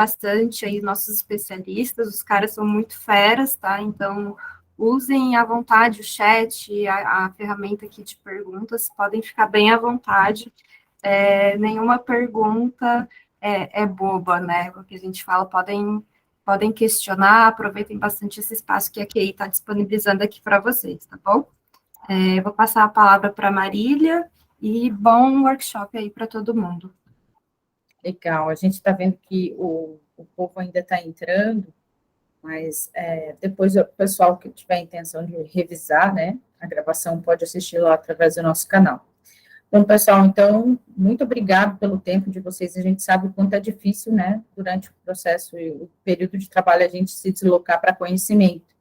bastante aí nossos especialistas, os caras são muito feras, tá? Então, usem à vontade o chat, a ferramenta aqui de perguntas, podem ficar bem à vontade. Nenhuma pergunta é boba, né? O que a gente fala, podem questionar, aproveitem bastante esse espaço que a QI está disponibilizando aqui para vocês, tá bom? Vou passar a palavra para a Marília e bom workshop aí para todo mundo. Legal, a gente está vendo que o povo ainda está entrando, mas depois o pessoal que tiver a intenção de revisar, né, a gravação pode assistir lá através do nosso canal. Bom, pessoal, então, muito obrigado pelo tempo de vocês. A gente sabe o quanto é difícil, né, durante o processo e o período de trabalho, a gente se deslocar para conhecimento.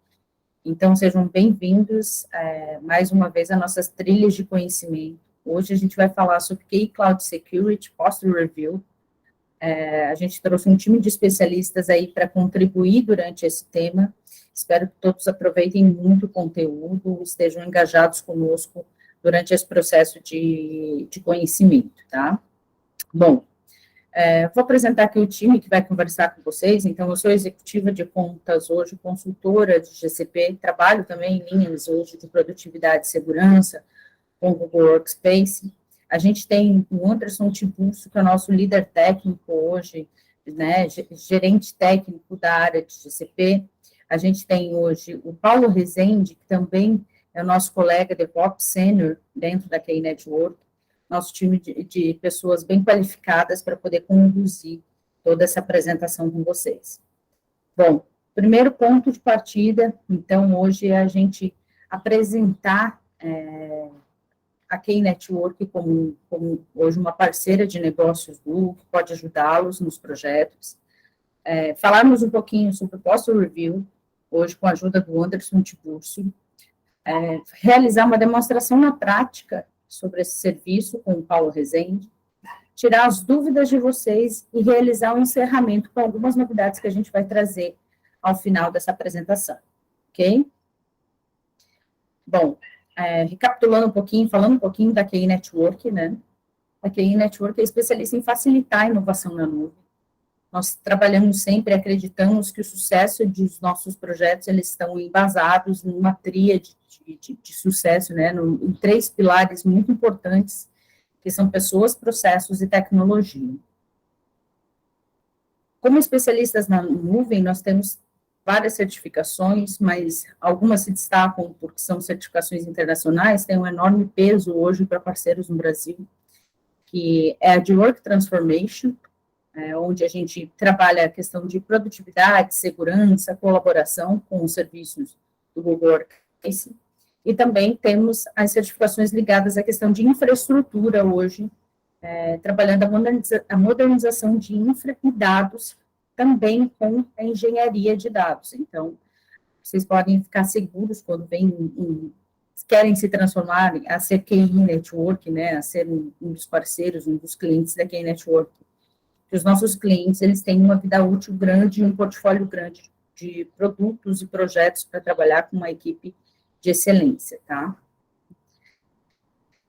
Então, sejam bem-vindos, mais uma vez, às nossas trilhas de conhecimento. Hoje a gente vai falar sobre QI Cloud Security, Posture Review. A gente trouxe um time de especialistas aí para contribuir durante esse tema. Espero que todos aproveitem muito o conteúdo, estejam engajados conosco durante esse processo de conhecimento, tá? Bom, vou apresentar aqui o time que vai conversar com vocês. Então, eu sou executiva de contas hoje, consultora de GCP, trabalho também em linhas hoje de produtividade e segurança com o Google Workspace. A gente tem o Anderson Tiburcio, que é o nosso líder técnico hoje, né, gerente técnico da área de GCP. A gente tem hoje o Paulo Rezende, que também é o nosso colega DevOps Senior dentro da QI Network, nosso time de pessoas bem qualificadas para poder conduzir toda essa apresentação com vocês. Bom, primeiro ponto de partida, então, hoje é a gente apresentar a QI Network como hoje uma parceira de negócios do Google, que pode ajudá-los nos projetos. Falarmos um pouquinho sobre o Posture Review, hoje com a ajuda do Anderson Tiburcio, realizar uma demonstração na prática sobre esse serviço com o Paulo Rezende, tirar as dúvidas de vocês e realizar um encerramento com algumas novidades que a gente vai trazer ao final dessa apresentação, ok? Bom, recapitulando um pouquinho, falando um pouquinho da QI Network, né? A QI Network é especialista em facilitar a inovação na nuvem. Nós trabalhamos sempre, acreditamos que o sucesso dos nossos projetos, eles estão embasados numa tríade de sucesso, né, em 3 pilares muito importantes, que são pessoas, processos e tecnologia. Como especialistas na nuvem, nós temos várias certificações, mas algumas se destacam porque são certificações internacionais, têm um enorme peso hoje para parceiros no Brasil, que é a de Work Transformation, onde a gente trabalha a questão de produtividade, segurança, colaboração com os serviços do Google Workspace, e também temos as certificações ligadas à questão de infraestrutura hoje, trabalhando a modernização de infra e dados, também com a engenharia de dados. Então, vocês podem ficar seguros quando querem se transformar a ser QI Network, né, a ser um dos parceiros, um dos clientes da QI Network, que os nossos clientes, eles têm uma vida útil grande, um portfólio grande de produtos e projetos para trabalhar com uma equipe de excelência, tá?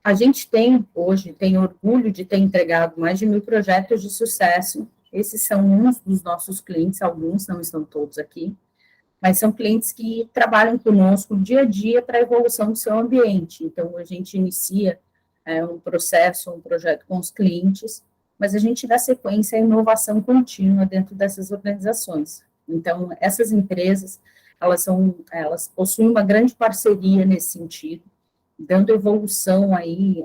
A gente hoje, tem orgulho de ter entregado mais de 1.000 projetos de sucesso. Esses são uns dos nossos clientes, alguns, não estão todos aqui, mas são clientes que trabalham conosco dia a dia para a evolução do seu ambiente. Então, a gente inicia um processo, um projeto com os clientes, mas a gente dá sequência à inovação contínua dentro dessas organizações. Então, essas empresas, elas possuem uma grande parceria nesse sentido, dando evolução aí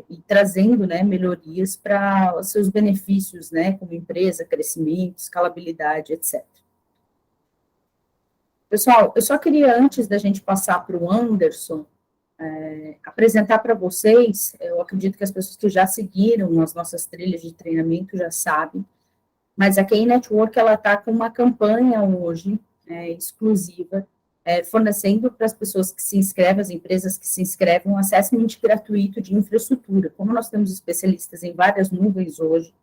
e trazendo, né, melhorias para os seus benefícios, né, como empresa, crescimento, escalabilidade, etc. Pessoal, eu só queria, antes da gente passar para o Anderson, apresentar para vocês, eu acredito que as pessoas que já seguiram as nossas trilhas de treinamento já sabem, mas a QI Network, ela está com uma campanha hoje, exclusiva, fornecendo para as pessoas que se inscrevem, as empresas que se inscrevem, um assessment gratuito de infraestrutura. Como nós temos especialistas em várias nuvens hoje,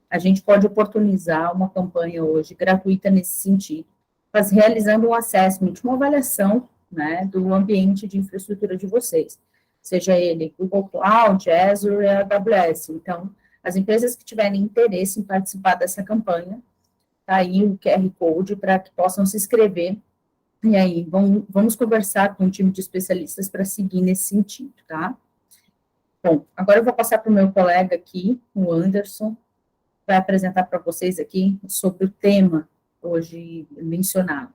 a gente pode oportunizar uma campanha hoje gratuita nesse sentido, mas realizando um assessment, uma avaliação, né, do ambiente de infraestrutura de vocês, seja ele Google Cloud, Azure e AWS. Então, as empresas que tiverem interesse em participar dessa campanha, tá aí o QR Code para que possam se inscrever. E aí, vamos conversar com um time de especialistas para seguir nesse sentido, tá? Bom, agora eu vou passar para o meu colega aqui, o Anderson, vai apresentar para vocês aqui sobre o tema hoje mencionado.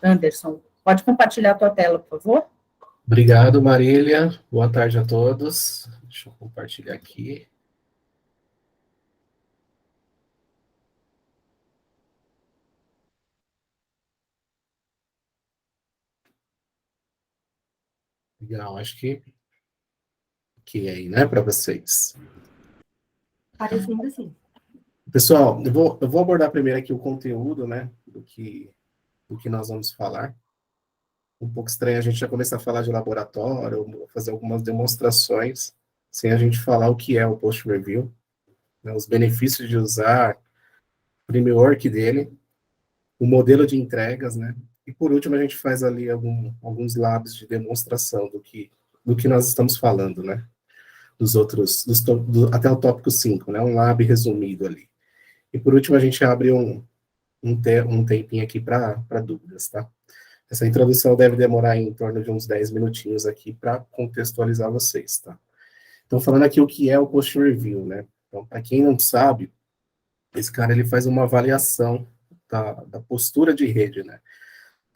Anderson, pode compartilhar a tua tela, por favor? Obrigado, Marília. Boa tarde a todos. Deixa eu compartilhar aqui. Legal, acho que aí, né, para vocês. Parecendo assim. Pessoal, eu vou abordar primeiro aqui o conteúdo, né, do que nós vamos falar. Um pouco estranho a gente já começar a falar de laboratório, ou fazer algumas demonstrações, sem a gente falar o que é o Post Review, né, os benefícios de usar o framework dele, o modelo de entregas, né, e por último a gente faz ali alguns labs de demonstração do que nós estamos falando, né, até o tópico 5, né, um lab resumido ali. E por último a gente abre um tempinho aqui para dúvidas, tá? Essa introdução deve demorar em torno de uns 10 minutinhos aqui para contextualizar vocês, tá? Então, falando aqui o que é o Post Review, né? Então, para quem não sabe, esse cara ele faz uma avaliação da postura de rede, né?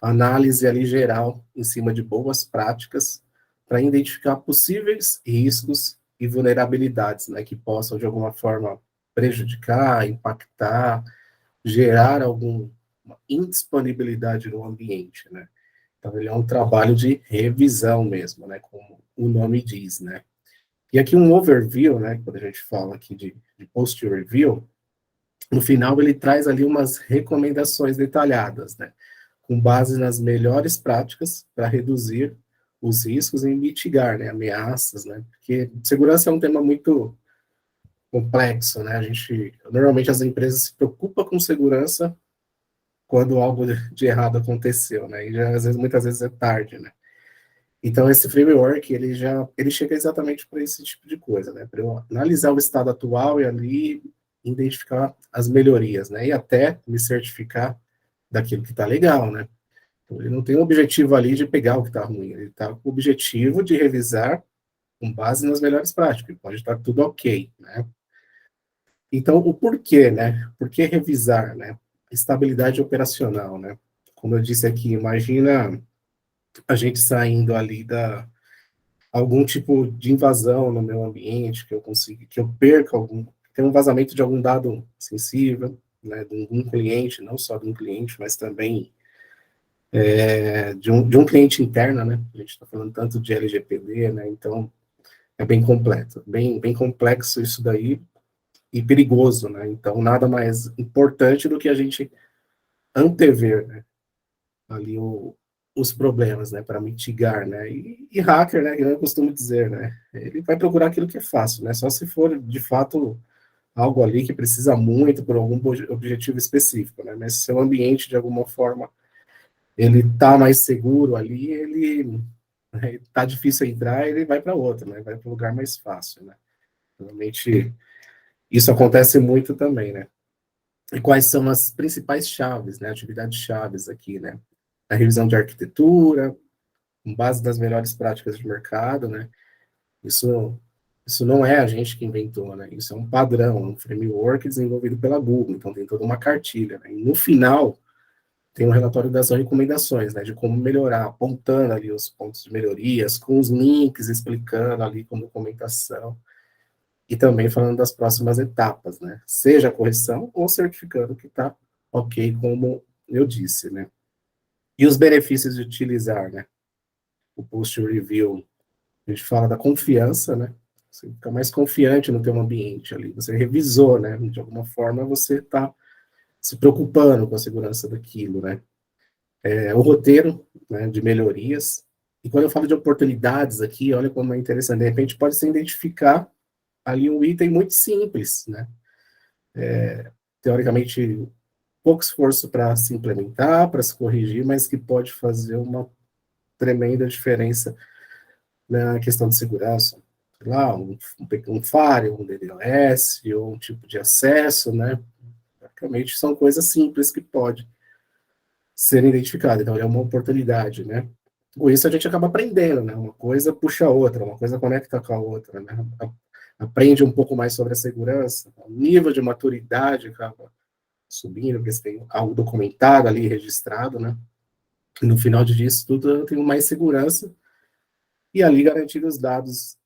Análise ali geral em cima de boas práticas para identificar possíveis riscos e vulnerabilidades, né? Que possam, de alguma forma, prejudicar, impactar, gerar alguma indisponibilidade no ambiente, né? Então, ele é um trabalho de revisão mesmo, né? Como o nome diz, né? E aqui um overview, né? Quando a gente fala aqui de post review, no final ele traz ali umas recomendações detalhadas, né? Com base nas melhores práticas para reduzir os riscos e mitigar, né? Ameaças, né? Porque segurança é um tema muito complexo, né? Normalmente as empresas se preocupam com segurança quando algo de errado aconteceu, né? E já, muitas vezes é tarde, né? Então esse framework ele chega exatamente para esse tipo de coisa, né? Para eu analisar o estado atual e ali identificar as melhorias, né? E até me certificar daquilo que está legal, né? Então, ele não tem o objetivo ali de pegar o que está ruim, ele está com o objetivo de revisar com base nas melhores práticas. Pode estar tudo ok, né? Então, o porquê, né? Por que revisar, né? Estabilidade operacional, né? Como eu disse aqui, imagina a gente saindo ali algum tipo de invasão no meu ambiente, que eu perca tem um vazamento de algum dado sensível, né? De um cliente, não só de um cliente, mas também de um cliente interno, né? A gente está falando tanto de LGPD, né? Então, é bem completo, bem complexo isso daí, e perigoso, né? Então, nada mais importante do que a gente antever, né? Ali os problemas, né? Para mitigar, né? E hacker, né? Eu costumo dizer, né? Ele vai procurar aquilo que é fácil, né? Só se for, de fato, algo ali que precisa muito por algum objetivo específico, né? Mas se o ambiente, de alguma forma, ele tá mais seguro ali, tá difícil entrar, ele vai para outro, né? Vai para um lugar mais fácil, né? Realmente, isso acontece muito também, né? E quais são as principais chaves, né? Atividades chaves aqui, né? A revisão de arquitetura, com base nas melhores práticas de mercado, né? Isso, isso não é a gente que inventou, né? Isso é um padrão, um framework desenvolvido pela Google, então tem toda uma cartilha, né? E no final, tem um relatório das recomendações, né? De como melhorar, apontando ali os pontos de melhorias, com os links explicando ali com documentação, e também falando das próximas etapas, né? Seja a correção ou certificando que está ok, como eu disse, né? E os benefícios de utilizar, né? O post review, a gente fala da confiança, né? Você fica mais confiante no teu ambiente ali. Você revisou, né? De alguma forma você está se preocupando com a segurança daquilo, né? O roteiro, né, de melhorias. E quando eu falo de oportunidades aqui, olha como é interessante. De repente pode se identificar ali um item muito simples, né? Teoricamente, pouco esforço para se implementar, para se corrigir, mas que pode fazer uma tremenda diferença na questão de segurança. Sei lá, um firewall, um DDoS, ou um tipo de acesso, né? tipicamente são coisas simples que podem ser identificadas. Então, é uma oportunidade, né? Com isso, a gente acaba aprendendo, né? Uma coisa puxa a outra, uma coisa conecta com a outra, né? Aprende um pouco mais sobre a segurança, o nível de maturidade acaba subindo, porque você tem algo documentado ali, registrado, né? E no final disso tudo, eu tenho mais segurança e ali garantir os dados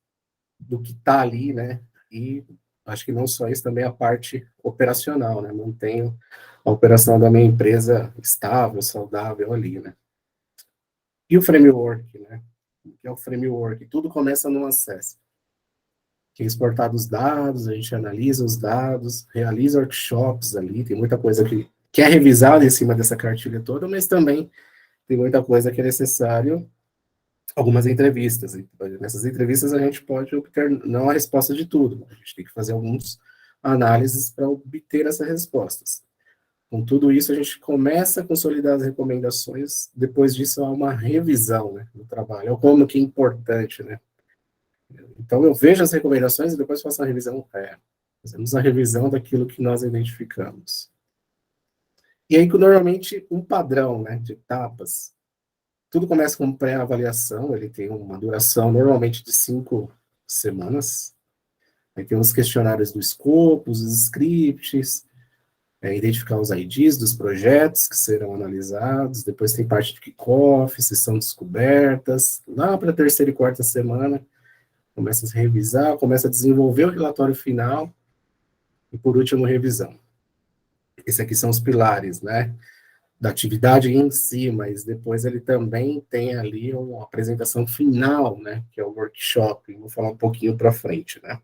do que está ali, né? E acho que não só isso, também a parte operacional, né? Mantenho a operação da minha empresa estável, saudável ali, né? E o framework, né? O que é o framework? Tudo começa no acesso. Que é exportado os dados, a gente analisa os dados, realiza workshops ali, tem muita coisa que é revisada em cima dessa cartilha toda, mas também tem muita coisa que é necessário algumas entrevistas. E nessas entrevistas a gente pode obter não a resposta de tudo, a gente tem que fazer algumas análises para obter essas respostas. Com tudo isso, a gente começa a consolidar as recomendações, depois disso há uma revisão, né, do trabalho. É como que é importante, né? Então eu vejo as recomendações e depois faço a revisão. Fazemos a revisão daquilo que nós identificamos. E aí, normalmente, um padrão, né, de etapas. Tudo começa com pré-avaliação, ele tem uma duração normalmente de 5 semanas. Aí tem os questionários do escopo, os scripts, identificar os IDs dos projetos que serão analisados, depois tem parte de kickoff, sessão de descobertas, lá para a terceira e quarta semana, começa a revisar, começa a desenvolver o relatório final, e por último, revisão. Esses aqui são os pilares, né, da atividade em si, mas depois ele também tem ali uma apresentação final, né, que é o workshop, vou falar um pouquinho para frente, né.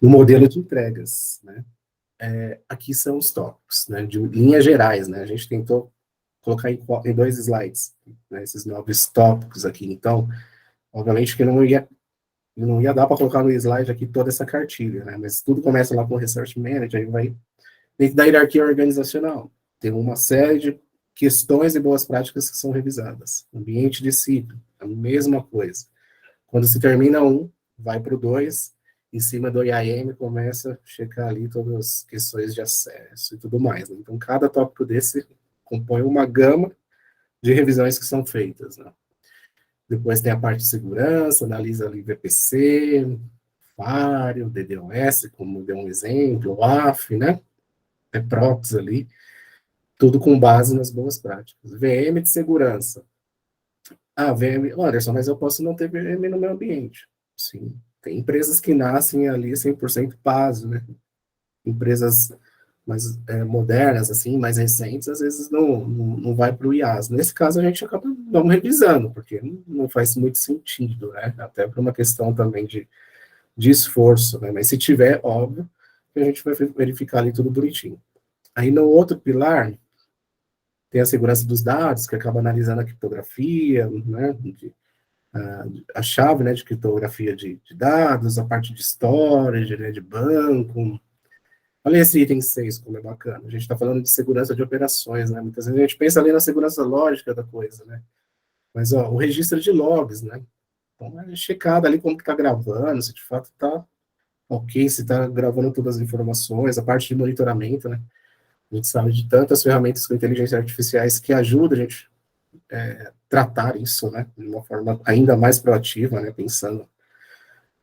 No modelo de entregas, né, aqui são os tópicos, né, de linhas gerais, né, a gente tentou colocar em 2 slides, né, esses 9 tópicos aqui, então, obviamente que não ia dar para colocar no slide aqui toda essa cartilha, né, mas tudo começa lá com o Research Manager, aí vai dentro da hierarquia organizacional, tem uma série de questões e boas práticas que são revisadas. Ambiente de ciclo, a mesma coisa. Quando se termina um, vai para o 2, em cima do IAM começa a checar ali todas as questões de acesso e tudo mais. Né? Então, cada tópico desse compõe uma gama de revisões que são feitas. Né? Depois tem a parte de segurança, analisa ali VPC, FARE, o DDoS, como deu um exemplo, o AF, né? Props ali, tudo com base nas boas práticas. VM de segurança. VM, Anderson, mas eu posso não ter VM no meu ambiente. Sim, tem empresas que nascem ali 100% PASO, né? Empresas mais modernas, assim, mais recentes, às vezes não vai para o IaaS. Nesse caso, a gente acaba não revisando, porque não faz muito sentido, né? Até por uma questão também de esforço, né? Mas se tiver, óbvio, a gente vai verificar ali tudo bonitinho. Aí no outro pilar, tem a segurança dos dados, que acaba analisando a criptografia, né, a chave, né, de criptografia de dados, a parte de storage, né, de banco. Olha esse item 6, como é bacana. A gente está falando de segurança de operações, né, muitas vezes a gente pensa ali na segurança lógica da coisa, né, mas, ó, o registro de logs, né, então é checado ali como que está gravando, se de fato está ok, se está gravando todas as informações, a parte de monitoramento, né, a gente sabe de tantas ferramentas com inteligência artificiais que ajudam a gente tratar isso, né, de uma forma ainda mais proativa, né, pensando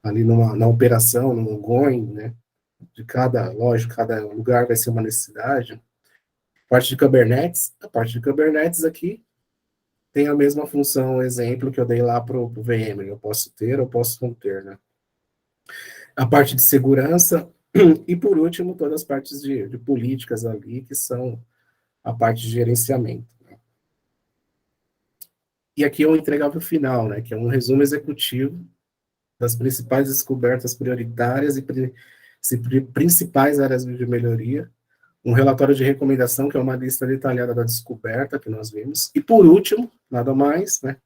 ali na operação, no ongoing, né, de cada, lógico, cada lugar vai ser uma necessidade. A parte de Kubernetes aqui tem a mesma função, exemplo que eu dei lá para o VM, eu posso ter ou posso não ter, né. A parte de segurança, e por último, todas as partes de políticas ali, que são a parte de gerenciamento. E aqui é o entregável final, né, que é um resumo executivo das principais descobertas prioritárias e principais áreas de melhoria, um relatório de recomendação, que é uma lista detalhada da descoberta que nós vimos, e por último, nada mais, né,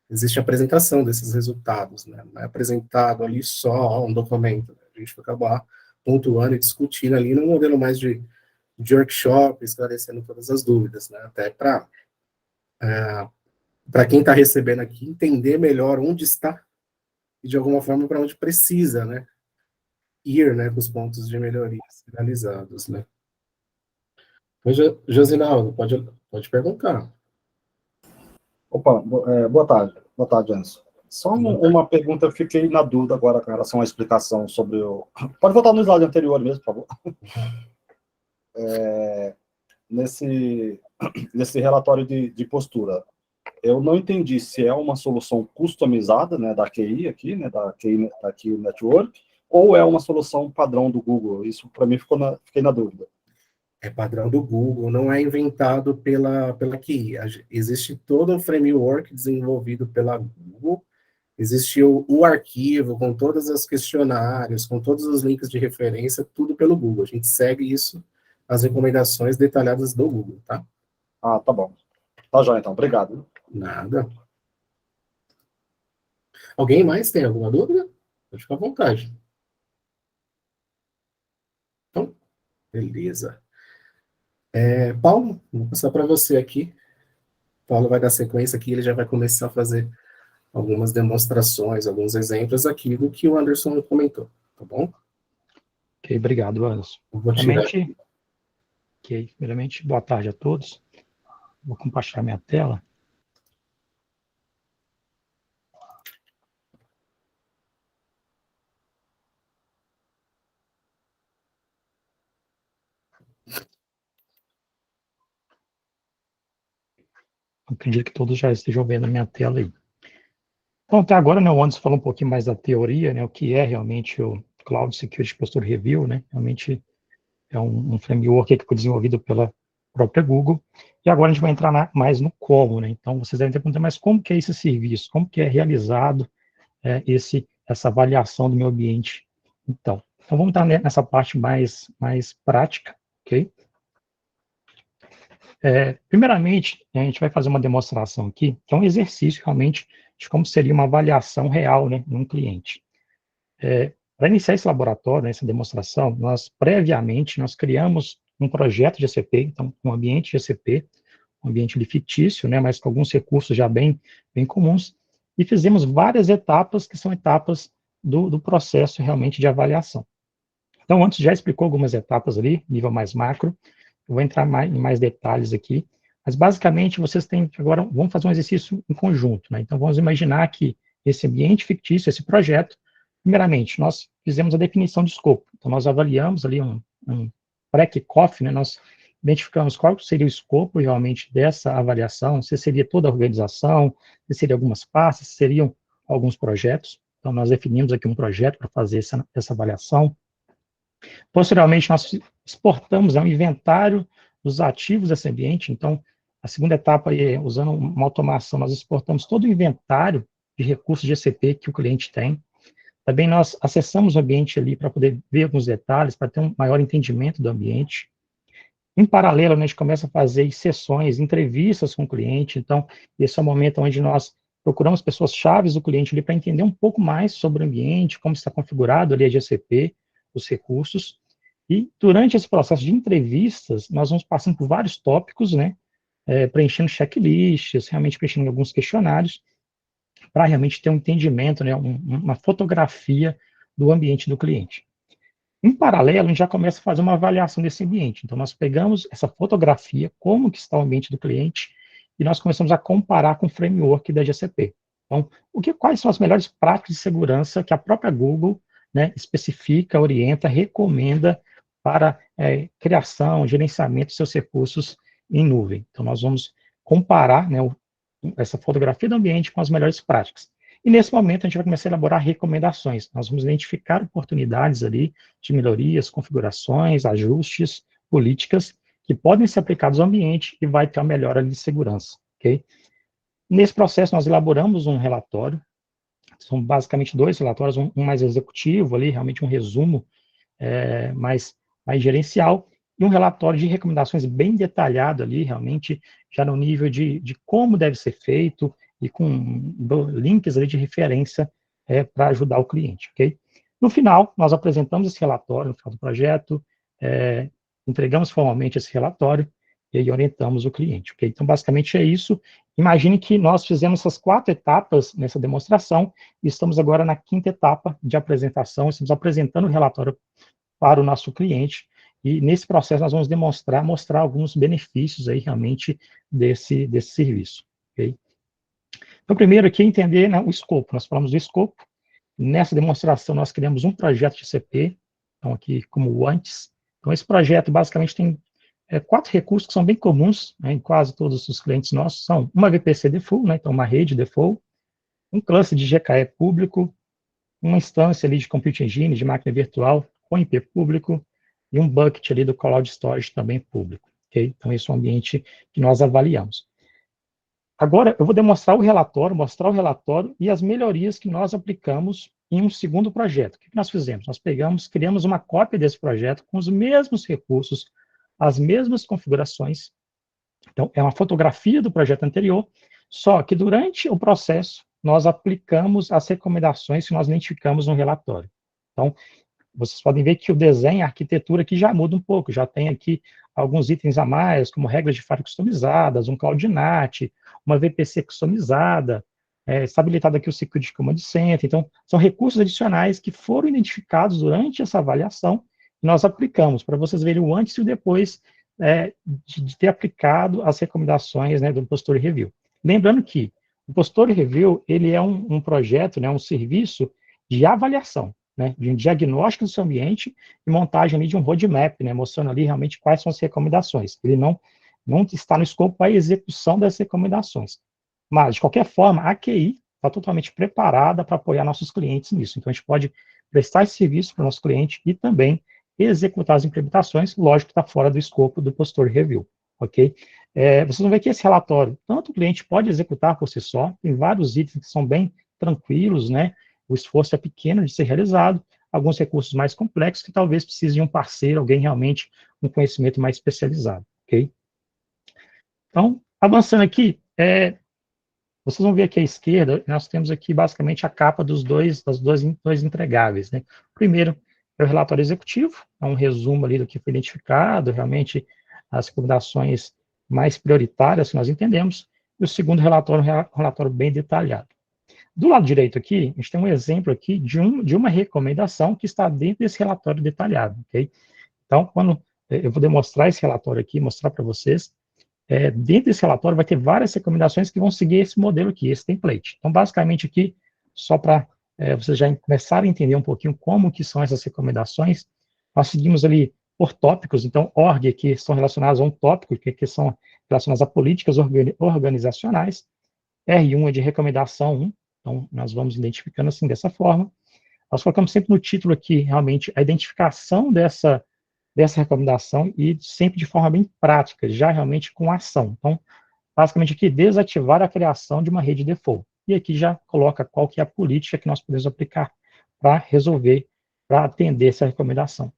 existe a apresentação desses resultados, né, não é apresentado ali só um documento, né? A gente vai acabar pontuando e discutindo ali num modelo mais de workshop, esclarecendo todas as dúvidas, né, até para quem está recebendo aqui entender melhor onde está e, de alguma forma, para onde precisa, né, ir, né, com os pontos de melhoria finalizados, né. Oi, Josinaldo, pode perguntar. Opa, boa tarde. Boa tarde, Anderson. Só Boa tarde. uma pergunta, eu fiquei na dúvida agora com relação à explicação sobre o... Pode voltar no slide anterior mesmo, por favor. Nesse relatório de postura, eu não entendi se é uma solução customizada, né, da QI aqui, né, da QI Network, ou é uma solução padrão do Google. Isso, para mim, fiquei na dúvida. É padrão do Google, não é inventado pela QI. Existe todo o framework desenvolvido pela Google, existe o arquivo com todos os questionários, com todos os links de referência, tudo pelo Google. A gente segue isso, as recomendações detalhadas do Google, tá? Ah, tá bom. Tá já, então. Obrigado. Nada. Alguém mais tem alguma dúvida? Pode ficar à vontade. Então, beleza. Paulo, vou passar para você aqui. Paulo vai dar sequência aqui, ele já vai começar a fazer algumas demonstrações, alguns exemplos aqui do que o Anderson comentou, tá bom? Ok, obrigado, Anderson. Primeiramente, boa tarde a todos. Vou compartilhar minha tela. Acredito que todos já estejam vendo a minha tela aí. Então, até agora, né, o Anderson falou um pouquinho mais da teoria, né, o que é realmente o Cloud Security Posture Review, né, realmente é um framework que foi desenvolvido pela própria Google, e agora a gente vai entrar mais no como, né, então vocês devem ter perguntado, mas como que é esse serviço, como que é realizado essa avaliação do meu ambiente? Então vamos entrar nessa parte mais prática, ok? Primeiramente, a gente vai fazer uma demonstração aqui, que é um exercício realmente de como seria uma avaliação real, né, num cliente. Para iniciar esse laboratório, né, essa demonstração, previamente, nós criamos um projeto de GCP, então, um ambiente GCP, um ambiente fictício, né, mas com alguns recursos já bem comuns, e fizemos várias etapas, que são etapas do processo realmente de avaliação. Então, antes já explicou algumas etapas ali, nível mais macro, eu vou entrar em mais detalhes aqui, mas basicamente vocês têm, agora vamos fazer um exercício em conjunto, né? Então vamos imaginar que esse ambiente fictício, esse projeto, primeiramente, nós fizemos a definição de escopo, então nós avaliamos ali um pré-kickoff, né? Nós identificamos qual seria o escopo realmente dessa avaliação, se seria toda a organização, se seria algumas pastas, se seriam alguns projetos, então nós definimos aqui um projeto para fazer essa avaliação. Posteriormente, nós exportamos um inventário dos ativos desse ambiente. Então, a segunda etapa, usando uma automação, nós exportamos todo o inventário de recursos de GCP que o cliente tem. Também nós acessamos o ambiente ali para poder ver alguns detalhes, para ter um maior entendimento do ambiente. Em paralelo, a gente começa a fazer sessões, entrevistas com o cliente. Então, esse é o momento onde nós procuramos pessoas chaves do cliente ali para entender um pouco mais sobre o ambiente, como está configurado ali a GCP, os recursos. E durante esse processo de entrevistas, nós vamos passando por vários tópicos, né, preenchendo checklists, realmente preenchendo alguns questionários, para realmente ter um entendimento, né, uma fotografia do ambiente do cliente. Em paralelo, a gente já começa a fazer uma avaliação desse ambiente. Então, nós pegamos essa fotografia, como que está o ambiente do cliente, e nós começamos a comparar com o framework da GCP. Então, quais são as melhores práticas de segurança que a própria Google, né, especifica, orienta, recomenda para criação, gerenciamento de seus recursos em nuvem. Então, nós vamos comparar, né, essa fotografia do ambiente com as melhores práticas. E nesse momento a gente vai começar a elaborar recomendações. Nós vamos identificar oportunidades ali de melhorias, configurações, ajustes, políticas que podem ser aplicados ao ambiente e vai ter uma melhora de segurança, ok? Nesse processo nós elaboramos um relatório, são basicamente 2 relatórios, um mais executivo ali, realmente um resumo mais gerencial, e um relatório de recomendações bem detalhado ali, realmente, já no nível de como deve ser feito, e com links ali de referência para ajudar o cliente, ok? No final, nós apresentamos esse relatório, no final do projeto, entregamos formalmente esse relatório, e aí orientamos o cliente, ok? Então, basicamente é isso. Imagine que nós fizemos essas 4 etapas nessa demonstração, e estamos agora na 5ª etapa de apresentação, estamos apresentando o relatório para o nosso cliente, e nesse processo nós vamos mostrar alguns benefícios aí realmente desse serviço, ok? Então, primeiro aqui, entender, né, o escopo. Nós falamos do escopo. Nessa demonstração, nós criamos um projeto de CP, então aqui como o antes. Então, esse projeto basicamente tem 4 recursos que são bem comuns, né, em quase todos os clientes nossos. São uma VPC default, né, então uma rede default, um cluster de GKE público, uma instância ali de Compute Engine, de máquina virtual, com IP público, e um bucket ali do Cloud Storage também público, ok? Então, esse é o ambiente que nós avaliamos. Agora, eu vou mostrar o relatório e as melhorias que nós aplicamos em um segundo projeto. O que nós fizemos? Nós criamos uma cópia desse projeto com os mesmos recursos, as mesmas configurações. Então, é uma fotografia do projeto anterior, só que durante o processo, nós aplicamos as recomendações que nós identificamos no relatório. Então, vocês podem ver que o desenho, a arquitetura aqui já muda um pouco, já tem aqui alguns itens a mais, como regras de faro customizadas, um CloudNAT, uma VPC customizada, está habilitado aqui o Security Command Center. Então, são recursos adicionais que foram identificados durante essa avaliação e nós aplicamos, para vocês verem o antes e o depois de ter aplicado as recomendações, né, do Posture Review. Lembrando que o Posture Review, ele é um projeto, né, um serviço de avaliação, né, de um diagnóstico do seu ambiente e montagem ali de um roadmap, né, mostrando ali realmente quais são as recomendações. Ele não está no escopo a execução das recomendações. Mas, de qualquer forma, a QI está totalmente preparada para apoiar nossos clientes nisso. Então, a gente pode prestar esse serviço para o nosso cliente e também executar as implementações, lógico que está fora do escopo do Posture Review, ok? Vocês vão ver que esse relatório, tanto o cliente pode executar por si só, tem vários itens que são bem tranquilos, né? O esforço é pequeno de ser realizado, alguns recursos mais complexos que talvez precise de um parceiro, alguém realmente com conhecimento mais especializado, ok? Então, avançando aqui, vocês vão ver aqui à esquerda, nós temos aqui basicamente a capa das dois entregáveis, né? Primeiro é o relatório executivo, é um resumo ali do que foi identificado, realmente as recomendações mais prioritárias que nós entendemos, e o segundo relatório é um relatório bem detalhado. Do lado direito aqui, a gente tem um exemplo aqui de uma recomendação que está dentro desse relatório detalhado, ok? Então, quando eu vou demonstrar esse relatório aqui, mostrar para vocês, dentro desse relatório vai ter várias recomendações que vão seguir esse modelo aqui, esse template. Então, basicamente aqui, só para vocês já começarem a entender um pouquinho como que são essas recomendações, nós seguimos ali por tópicos, então, org aqui são relacionados a um tópico, que são relacionados a políticas organizacionais, R1 é de recomendação 1, então, nós vamos identificando assim, dessa forma. Nós colocamos sempre no título aqui, realmente, a identificação dessa recomendação e sempre de forma bem prática, já realmente com ação. Então, basicamente aqui, desativar a criação de uma rede default. E aqui já coloca qual que é a política que nós podemos aplicar para resolver, para atender essa recomendação.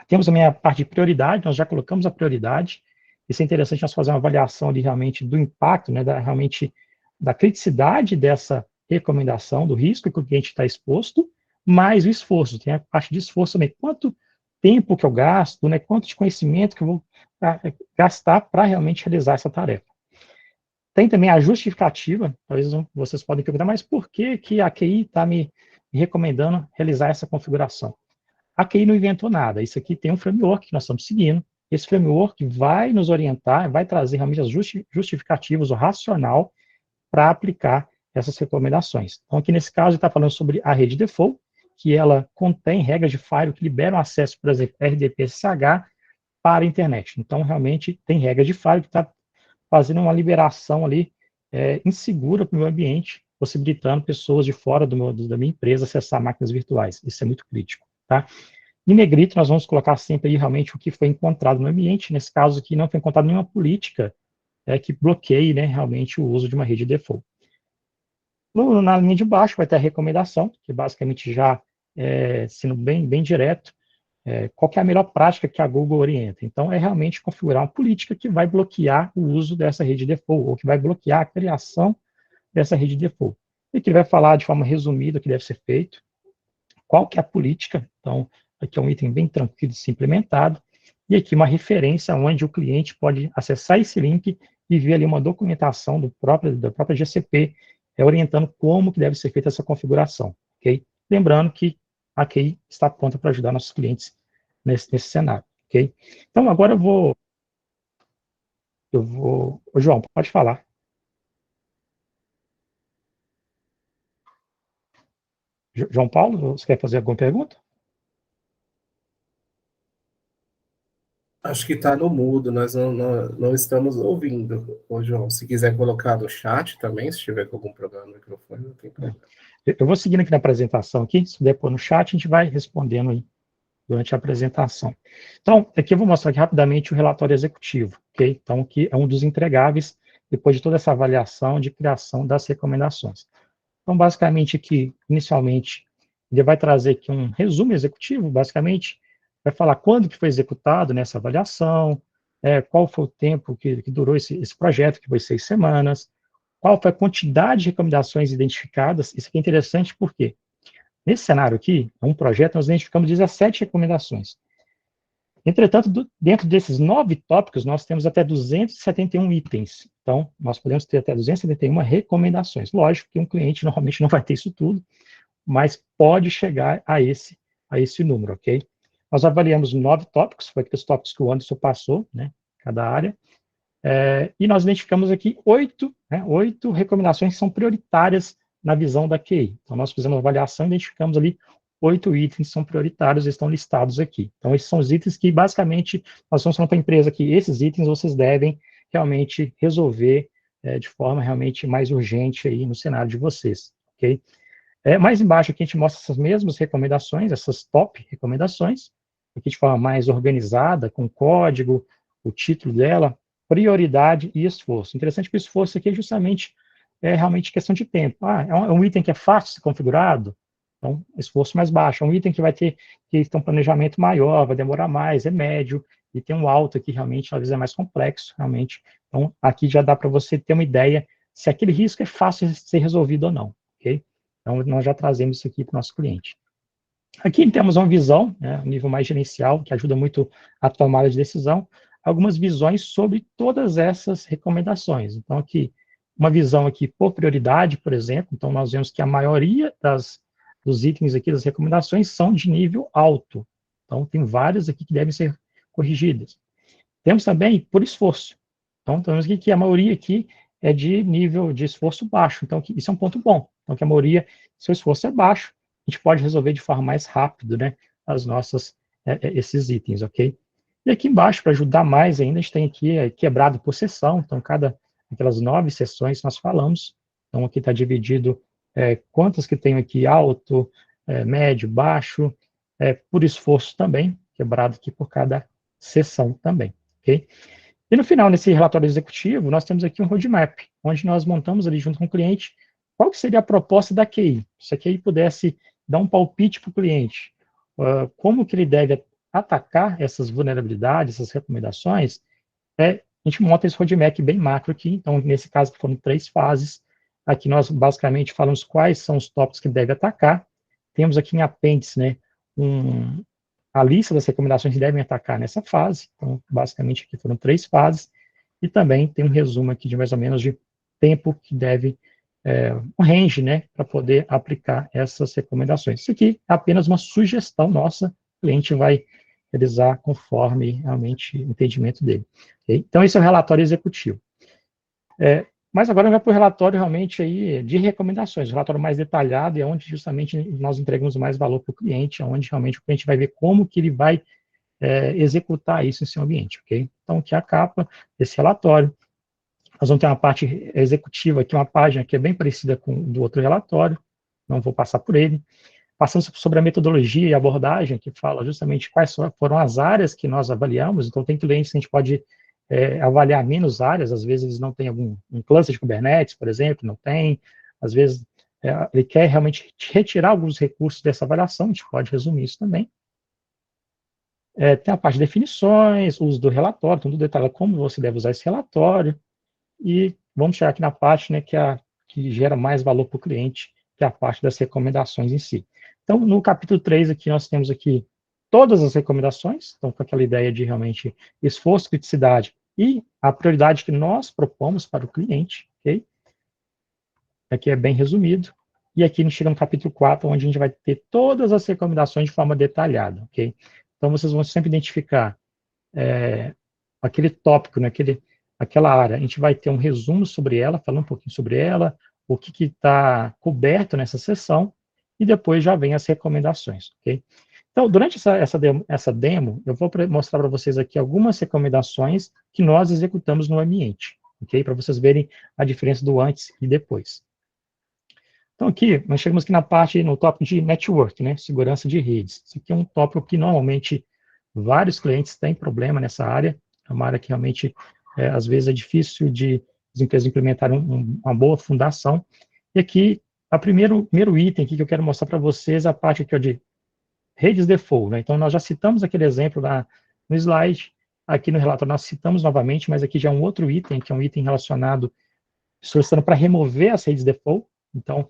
Temos também a parte de prioridade, nós já colocamos a prioridade. Isso é interessante nós fazer uma avaliação ali realmente do impacto, né, realmente da criticidade dessa recomendação, do risco que o cliente está exposto, mais o esforço. Tem a parte de esforço também. Quanto tempo que eu gasto, né, quanto de conhecimento que eu vou gastar para realmente realizar essa tarefa. Tem também a justificativa, talvez vocês podem perguntar, mas por que a QI está me recomendando realizar essa configuração? A QI não inventou nada, isso aqui tem um framework que nós estamos seguindo, esse framework vai nos orientar, vai trazer realmente as justificativas, o racional, para aplicar essas recomendações. Então, aqui nesse caso, está falando sobre a rede default, que ela contém regras de firewall que liberam acesso, por exemplo, RDP-SSH para a internet. Então, realmente, tem regra de firewall que está fazendo uma liberação ali insegura para o meu ambiente, possibilitando pessoas de fora da minha empresa acessar máquinas virtuais. Isso é muito crítico, tá? Em negrito, nós vamos colocar sempre aí realmente o que foi encontrado no ambiente. Nesse caso aqui, não foi encontrado nenhuma política que bloqueie, né, realmente o uso de uma rede default. Na linha de baixo vai ter a recomendação, que basicamente já sendo bem direto, qual que é a melhor prática que a Google orienta. Então, é realmente configurar uma política que vai bloquear o uso dessa rede default, ou que vai bloquear a criação dessa rede default. E que vai falar de forma resumida o que deve ser feito, qual que é a política. Então, aqui é um item bem tranquilo de ser implementado, e aqui uma referência onde o cliente pode acessar esse link e ver ali uma documentação da própria GCP, orientando como que deve ser feita essa configuração, ok? Lembrando que a QI está pronta para ajudar nossos clientes nesse cenário, ok? Então, agora Ô, João, pode falar. João Paulo, você quer fazer alguma pergunta? Acho que está no mudo, nós não estamos ouvindo, ô João. Se quiser colocar no chat também, se tiver com algum problema no microfone, não tem problema. Eu vou seguindo aqui na apresentação, aqui, se puder pôr no chat, a gente vai respondendo aí durante a apresentação. Então, aqui eu vou mostrar aqui rapidamente o relatório executivo, ok? Então, que é um dos entregáveis depois de toda essa avaliação de criação das recomendações. Então, basicamente aqui, inicialmente, ele vai trazer aqui um resumo executivo, basicamente, vai falar quando que foi executado nessa avaliação, qual foi o tempo que durou esse projeto, que foi 6 semanas, qual foi a quantidade de recomendações identificadas. Isso aqui é interessante porque, nesse cenário aqui, é um projeto, nós identificamos 17 recomendações. Entretanto, dentro desses 9 tópicos, nós temos até 271 itens. Então, nós podemos ter até 271 recomendações. Lógico que um cliente normalmente não vai ter isso tudo, mas pode chegar a esse número, ok? Nós avaliamos 9 tópicos, foi aqueles tópicos que o Anderson passou, né, cada área, e nós identificamos aqui 8 recomendações que são prioritárias na visão da QI. Então, nós fizemos uma avaliação e identificamos ali 8 itens que são prioritários e estão listados aqui. Então, esses são os itens que, basicamente, nós estamos falando para a empresa que esses itens vocês devem realmente resolver de forma realmente mais urgente aí no cenário de vocês, ok? Mais embaixo aqui a gente mostra essas mesmas recomendações, essas top recomendações, aqui de forma mais organizada, com código, o título dela, prioridade e esforço. Interessante que o esforço aqui é justamente realmente questão de tempo. É um item que é fácil de ser configurado, então esforço mais baixo. É um item que vai ter um planejamento maior, vai demorar mais, é médio, e tem um alto aqui realmente, às vezes é mais complexo, realmente. Então, aqui já dá para você ter uma ideia se aquele risco é fácil de ser resolvido ou não, ok? Então, nós já trazemos isso aqui para o nosso cliente. Aqui temos uma visão, um nível mais gerencial, que ajuda muito a tomada de decisão, algumas visões sobre todas essas recomendações. Então, aqui, uma visão aqui por prioridade, por exemplo, então nós vemos que a maioria dos itens aqui das recomendações são de nível alto. Então, tem várias aqui que devem ser corrigidas. Temos também por esforço. Então, temos aqui que a maioria aqui é de nível de esforço baixo. Então, isso é um ponto bom. Então, que a maioria, se o esforço é baixo, a gente pode resolver de forma mais rápida, né, esses itens, ok? E aqui embaixo, para ajudar mais ainda, a gente tem aqui quebrado por sessão. Então, aquelas 9 sessões nós falamos. Então, aqui está dividido quantas que tem aqui alto, médio, baixo, por esforço também, quebrado aqui por cada sessão também, ok? E no final, nesse relatório executivo, nós temos aqui um roadmap, onde nós montamos ali junto com o cliente qual que seria a proposta da QI. Se a QI pudesse dar um palpite para o cliente, como que ele deve atacar essas vulnerabilidades, essas recomendações, a gente monta esse roadmap bem macro aqui. Então, nesse caso, foram 3 fases. Aqui nós, basicamente, falamos quais são os tópicos que deve atacar. Temos aqui em apêndice, né, a lista das recomendações que devem atacar nessa fase. Então, basicamente, aqui foram 3 fases. E também tem um resumo aqui de mais ou menos de tempo que deve, um range, né, para poder aplicar essas recomendações. Isso aqui é apenas uma sugestão nossa, o cliente vai realizar conforme realmente o entendimento dele. Okay? Então, esse é o relatório executivo. Mas agora vai para o relatório realmente aí de recomendações, o relatório mais detalhado, é onde justamente nós entregamos mais valor para o cliente, onde realmente o cliente vai ver como que ele vai executar isso em seu ambiente, ok? Então, aqui é a capa desse relatório. Nós vamos ter uma parte executiva aqui, uma página que é bem parecida com do outro relatório, não vou passar por ele. Passando sobre a metodologia e abordagem, que fala justamente quais foram as áreas que nós avaliamos. Então, tem clientes que a gente pode avaliar menos áreas, às vezes eles não têm um cluster de Kubernetes, por exemplo, não tem, às vezes ele quer realmente retirar alguns recursos dessa avaliação, a gente pode resumir isso também. Tem a parte de definições, uso do relatório, então tudo detalha como você deve usar esse relatório, e vamos chegar aqui na parte, né, que gera mais valor para o cliente, que é a parte das recomendações em si. Então, no capítulo 3 aqui, nós temos aqui todas as recomendações, então com aquela ideia de realmente esforço, criticidade e a prioridade que nós propomos para o cliente, ok? Aqui é bem resumido. E aqui a gente chega no capítulo 4, onde a gente vai ter todas as recomendações de forma detalhada, ok? Então, vocês vão sempre identificar aquele tópico, né, aquela área. A gente vai ter um resumo sobre ela, falando um pouquinho sobre ela, o que está coberto nessa sessão, e depois já vem as recomendações, ok? Então, durante essa demo, eu vou mostrar para vocês aqui algumas recomendações que nós executamos no ambiente, ok? Para vocês verem a diferença do antes e depois. Então, aqui, nós chegamos aqui no tópico de network, né? Segurança de redes. Isso aqui é um tópico que, normalmente, vários clientes têm problema nessa área. É uma área que, realmente, às vezes, é difícil de as empresas implementarem uma boa fundação. E aqui, o primeiro item aqui que eu quero mostrar para vocês é a parte aqui, ó, de redes default, né? Então, nós já citamos aquele exemplo no slide. Aqui no relatório nós citamos novamente, mas aqui já é um outro item, que é um item relacionado, solicitando para remover as redes default. Então,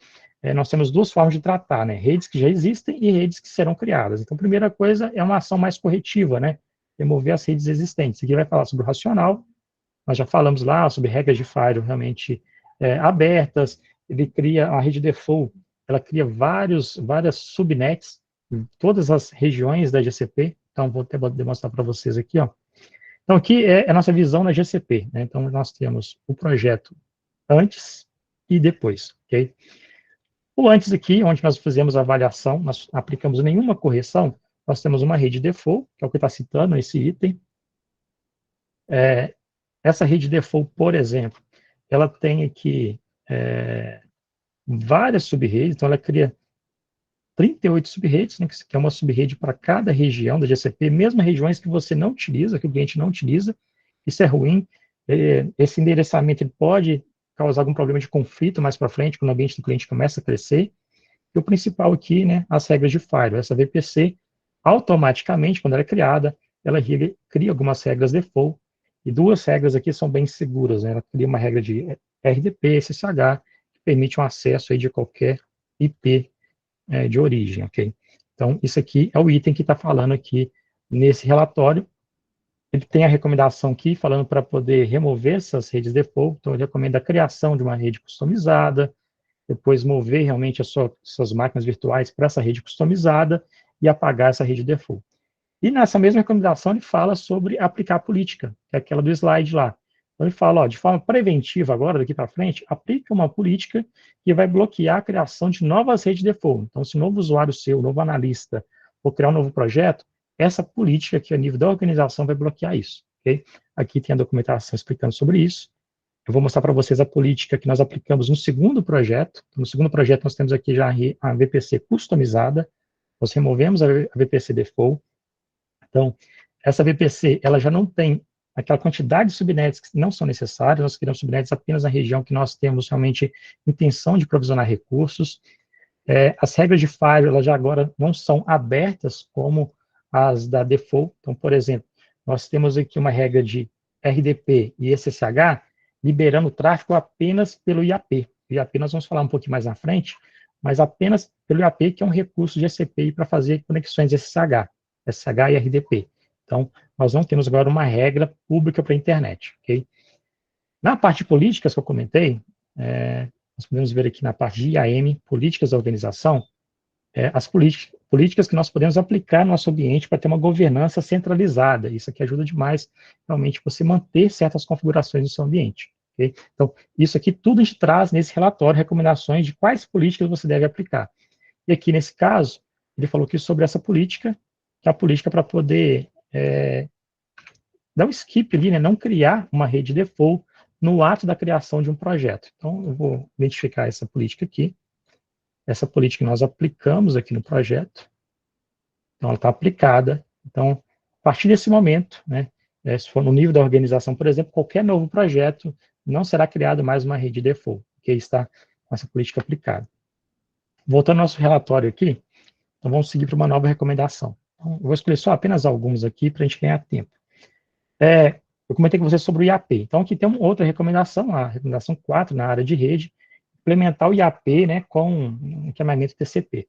nós temos duas formas de tratar, né? Redes que já existem e redes que serão criadas. Então, a primeira coisa é uma ação mais corretiva, né? Remover as redes existentes. Aqui vai falar sobre o racional. Nós já falamos lá sobre regras de firewall realmente abertas. Ele cria a rede default, ela cria várias subnets em todas as regiões da GCP. Então, vou até demonstrar para vocês aqui, ó. Então, aqui é a nossa visão na GCP, né? Então, nós temos o projeto antes e depois, ok? O antes aqui, onde nós fizemos a avaliação, nós aplicamos nenhuma correção, nós temos uma rede default, que é o que está citando esse item. Essa rede default, por exemplo, ela tem aqui várias sub-redes, então ela cria 38 sub-redes, né, que é uma sub-rede para cada região da GCP, mesmo regiões que você não utiliza, que o cliente não utiliza. Isso é ruim. Esse endereçamento ele pode causar algum problema de conflito mais para frente, quando o ambiente do cliente começa a crescer. E o principal aqui, né, as regras de firewall. Essa VPC, automaticamente, quando ela é criada, ela cria algumas regras default, e duas regras aqui são bem seguras, né? Ela cria uma regra de RDP, SSH, que permite um acesso aí de qualquer IP de origem, ok? Então, isso aqui é o item que está falando aqui nesse relatório. Ele tem a recomendação aqui, falando para poder remover essas redes default, então ele recomenda a criação de uma rede customizada, depois mover realmente as suas máquinas virtuais para essa rede customizada e apagar essa rede default. E nessa mesma recomendação ele fala sobre aplicar a política, que é aquela do slide lá. Então ele fala, ó, de forma preventiva agora, daqui para frente, aplique uma política que vai bloquear a criação de novas redes default. Então, se um novo usuário seu, um novo analista, for criar um novo projeto, essa política aqui a nível da organização vai bloquear isso, ok? Aqui tem a documentação explicando sobre isso. Eu vou mostrar para vocês a política que nós aplicamos no segundo projeto. No segundo projeto nós temos aqui já a VPC customizada. Nós removemos a VPC default. Então, essa VPC, ela já não tem aquela quantidade de subnets que não são necessárias, nós criamos subnets apenas na região que nós temos realmente intenção de provisionar recursos. As regras de firewall, elas já agora não são abertas como as da default. Então, por exemplo, nós temos aqui uma regra de RDP e SSH liberando o tráfego apenas pelo IAP. O IAP nós vamos falar um pouquinho mais na frente, mas apenas pelo IAP, que é um recurso de GCP para fazer conexões SSH e RDP. Então, nós não temos agora uma regra pública para a internet, ok? Na parte de políticas que eu comentei, nós podemos ver aqui na parte de IAM, políticas da organização, as políticas que nós podemos aplicar no nosso ambiente para ter uma governança centralizada. Isso aqui ajuda demais, realmente, você manter certas configurações no seu ambiente, ok? Então, isso aqui tudo a gente traz nesse relatório, recomendações de quais políticas você deve aplicar. E aqui, nesse caso, ele falou aqui sobre essa política, que é a política para poder dar um skip ali, né, não criar uma rede default no ato da criação de um projeto. Então, eu vou identificar essa política aqui. Essa política nós aplicamos aqui no projeto. Então, ela está aplicada. Então, a partir desse momento, né, se for no nível da organização, por exemplo, qualquer novo projeto, não será criado mais uma rede default, porque está com essa política aplicada. Voltando ao nosso relatório aqui, então vamos seguir para uma nova recomendação. Então, eu vou escolher só apenas alguns aqui para a gente ganhar tempo. Eu comentei com vocês sobre o IAP. Então, aqui tem uma outra recomendação, a recomendação 4, na área de rede, implementar o IAP, né, com um encaminhamento TCP.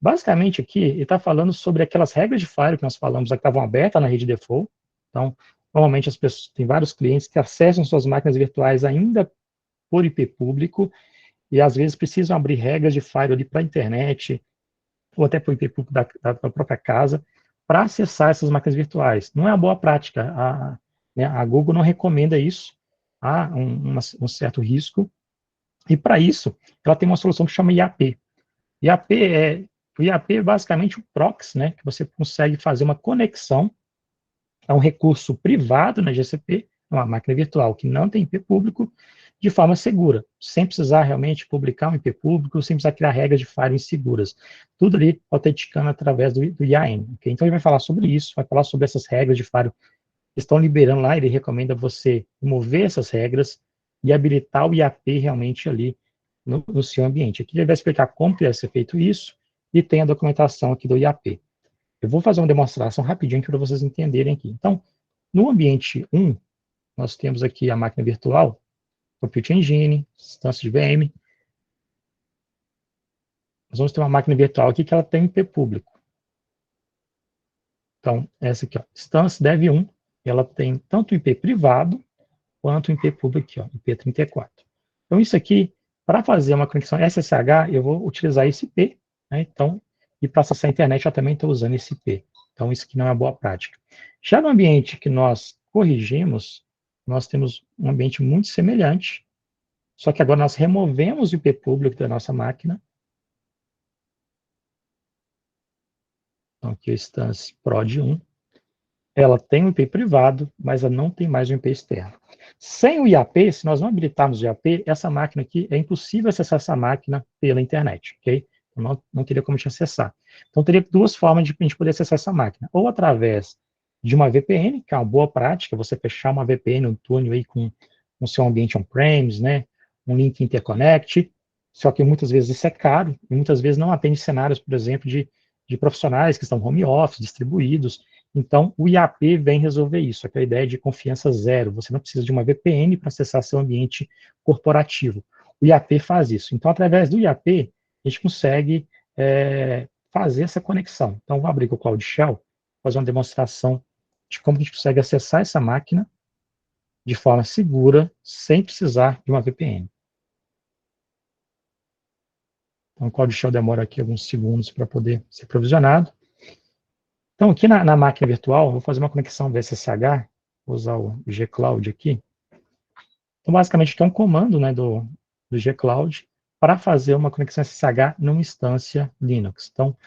Basicamente, aqui, ele está falando sobre aquelas regras de firewall que nós falamos, que estavam abertas na rede default. Então, normalmente, as pessoas, tem vários clientes que acessam suas máquinas virtuais ainda por IP público, e às vezes precisam abrir regras de firewall para a internet, ou até por IP público da própria casa. para acessar essas máquinas virtuais. Não é uma boa prática. A Google não recomenda isso. Há um certo risco. E para isso, ela tem uma solução que chama IAP. O IAP é basicamente o proxy, né, que você consegue fazer uma conexão a um recurso privado na GCP, uma máquina virtual que não tem IP público, de forma segura, sem precisar realmente publicar um IP público, sem precisar criar regras de firewall inseguras. Tudo ali autenticando através do IAM. Okay? Então, ele vai falar sobre isso, vai falar sobre essas regras de firewall que estão liberando lá, ele recomenda você remover essas regras e habilitar o IAP realmente ali no seu ambiente. Aqui ele vai explicar como deve ser feito isso, e tem a documentação aqui do IAP. Eu vou fazer uma demonstração rapidinho para vocês entenderem aqui. Então, no ambiente 1, nós temos aqui a máquina virtual, Compute Engine, instância de VM. Nós vamos ter uma máquina virtual aqui que ela tem IP público. Então, essa aqui, ó, instância dev1, ela tem tanto o IP privado quanto o IP público aqui, ó, IP 34. Então, isso aqui, para fazer uma conexão SSH, eu vou utilizar esse IP, né? Então, e para acessar a internet, eu também estou usando esse IP. Então, isso aqui não é uma boa prática. Já no ambiente que nós corrigimos, nós temos um ambiente muito semelhante, só que agora nós removemos o IP público da nossa máquina. Então, aqui a instância prod 1. Ela tem um IP privado, mas ela não tem mais um IP externo. Sem o IAP, se nós não habilitarmos o IAP, essa máquina aqui, é impossível acessar essa máquina pela internet, ok? Não teria como te acessar. Então, teria duas formas de a gente poder acessar essa máquina. Ou através de uma VPN, que é uma boa prática, você fechar uma VPN, um túnel aí com o seu ambiente on-premise, né? Um link interconnect, só que muitas vezes isso é caro, e muitas vezes não atende cenários, por exemplo, de profissionais que estão home office, distribuídos. Então, o IAP vem resolver isso, aquela ideia de confiança zero. Você não precisa de uma VPN para acessar seu ambiente corporativo. O IAP faz isso. Então, através do IAP, a gente consegue fazer essa conexão. Então, vou abrir com o Cloud Shell, fazer uma demonstração de como a gente consegue acessar essa máquina de forma segura, sem precisar de uma VPN. Então, o Cloud Shell demora aqui alguns segundos para poder ser provisionado. Então, aqui na máquina virtual, eu vou fazer uma conexão VSSH, vou usar o gcloud aqui. Então, basicamente, aqui é um comando, né, do gcloud para fazer uma conexão SSH numa instância Linux. Então,